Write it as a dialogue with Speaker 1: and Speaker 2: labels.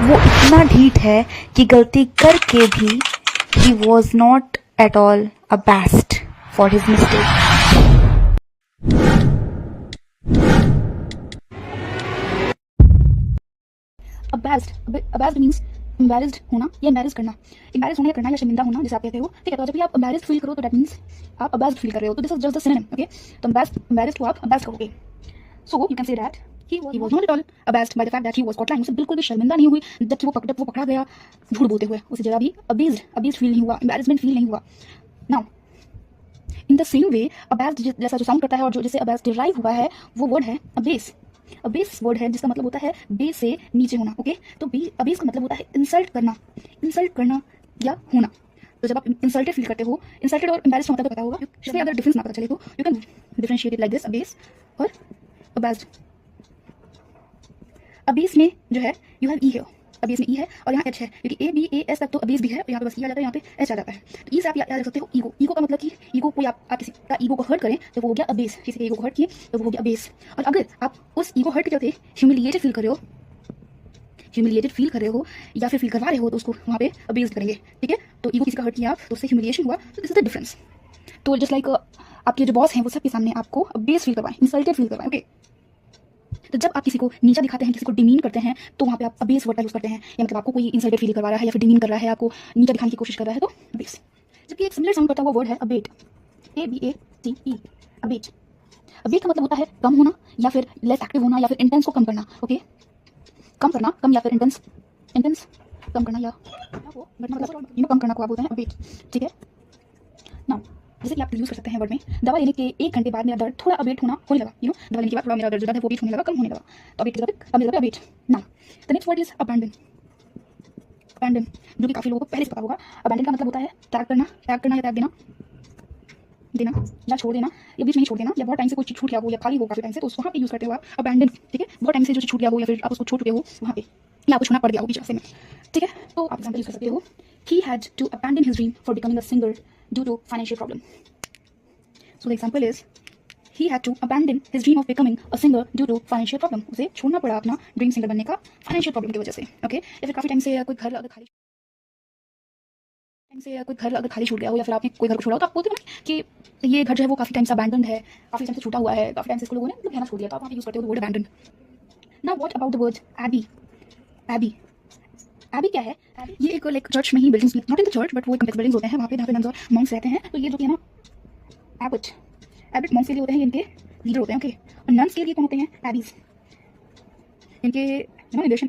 Speaker 1: वो इतना ढीठ है कि गलती करके भी he was not at all abashed for his mistake.
Speaker 2: Abashed means embarrassed होना या एम्बैरेस करना। एम्बैरेस होना या करना या शर्मिंदा होना जैसे आप कहते हो, ठीक है। तो जब भी आप एम्बैरेस्ड फील करो तो दैट मीन्स आप अबैस्ड फील कर रहे हो। तो this is just the synonym, okay. तो एम्बैरेस्ड को आप अबैस्ड करोगे। So you can say that he was not at all abashed by the fact that he was caught lying। उसे बिल्कुल भी शर्मिंदा नहीं हुई जब वो पकड़ा गया झूठ बोलते हुए। उसे जरा भी अबेस्ड फील नहीं हुआ, एम्बैरेसमेंट फील नहीं हुआ। Now in the same way abashed जैसा जो साउंड करता है और जो जिससे अबैस्ड डिराइव हुआ है वो वर्ड है अबेस। अबेस वर्ड है जिसका मतलब होता है बेस से नीचे होना, ओके। तो अबेस का मतलब होता है इंसल्ट करना या होना। तो जब आप इंसल्टेड फील करते हो, इंसल्टेड और एम्बैरेस्ड मतलब तो पता होगा, इससे अगर डिफरेंस ना पता चले तो you can differentiate it like this, abyss और अबैस्ड। अबेस में जो है यू हैव ई है, अबेस में ई है और यहाँ एच है, क्योंकि ए बी ए एस तक तो अबेस भी है और यहाँ पे बस ई आ जाता है, यहाँ पे एच आ जाता है। तो ई से आप याद रख सकते हो ईगो का मतलब कि ईगो कोई आप किसी का ईगो को हर्ट करें तो वो हो गया अबेस, किसी के ईगो को हर्ट किए तो वो हो गया अबेस। और अगर आप उस ईगो हर्ट के चलते ह्यूमिलिएटेड फील कर रहे हो या फिर फील करवा रहे हो तो उसको वहाँ पे अबेस करेंगे, ठीक है। तो ईगो किसी का हर्ट किया आप तो उससे ह्यूमिलिएशन हुआ, तो दिस इज द डिफरेंस। तो जस्ट लाइक आपके जो बॉस हैं वो सबके सामने आपको अबेस फील करवाएं, इंसल्टेड फील करवाएं, ओके। तो जब आप किसी को नीचा दिखाते हैं, किसी को डिमीन करते हैं, तो वहाँ पे आप अबेस वर्ड का यूज करते हैं, या मतलब आपको कोई इंसल्टेड फील करवा रहा है या फिर डिमीन कर रहा है, आपको नीचा दिखाने की कोशिश कर रहा है, तो अबेस। जबकि एक सिमिलर साउंड करता हुआ वर्ड है अबेट, ABATE, अबेट। अबेट का मतलब होता है कम होना या फिर लेस एक्टिव होना या फिर इंटेंस को कम करना, ओके। कम करना, कम या फिर इंटेंस कम करना या वो घटना मतलब कम करना को आप बोलते हैं अबेट, ठीक है ना। जैसे कि आप यूज कर सकते हैं वर्ड में दवा लेने के 1 घंटे बाद मेरा दर्द थोड़ा अबेट होने लगा, दवा लेने के बाद थोड़ा मेरा दर्द है वो होने लगा, कम होने लगा। तो अबेट अबेट ना। The next word is abandon, जो कि काफी लोगों को पहले से पता होगा। अबैंडन का मतलब होता है त्याग करना या त्याग देना या छोड़ देना या बीच में ही छोड़ देना, या बहुत टाइम से कोई चीज छूट गया हो या खाली हो काफी टाइम से, तो उसको वहाँ पे यूज करते हो आप अबैंडन, ठीक है। बहुत टाइम से जो चीज छूट गया हो या फिर आप उसको छोड़ चुके हो वहाँ पे, या आपको छोड़ना पड़ गया हो बीच रास्ते में, ठीक है। तो आप एग्जांपल यूज कर सकते हो, he had to abandon his dream for becoming a singer due to financial problem। So the example is he had to abandon his dream of becoming a singer due to financial problem। उसे छोड़ना पड़ा अपना dream singer बनने का financial problem की वजह से, okay. या फिर काफी टाइम से कोई घर अगर खाली छूट गया हो या फिर आपने कोई घर को छोड़ा हो, तो आप बोलते हो ना कि ये घर जो है वो काफी टाइम से अबैंडन्ड है, काफी टाइम से छूटा हुआ है, काफी टाइम से इसको लोगों ने मतलब रहना छोड़ दिया, तो आप वहाँ पे यूज करते हो word abandon. Now what about the word abbey क्या है? ये एक लाइक चर्च में ही buildings, not in the church but वो कॉम्प्लेक्स बिल्डिंग्स होते हैं वहाँ पे जहाँ पे नन्स और मॉन्क्स रहते हैं। तो ये जो कि है ना एबिट मॉन्क्स के लिए होते हैं, इनके लीडर होते हैं, ओके। और नन्स के लिए कौन होते हैं? एबीज, इनके निर्देशन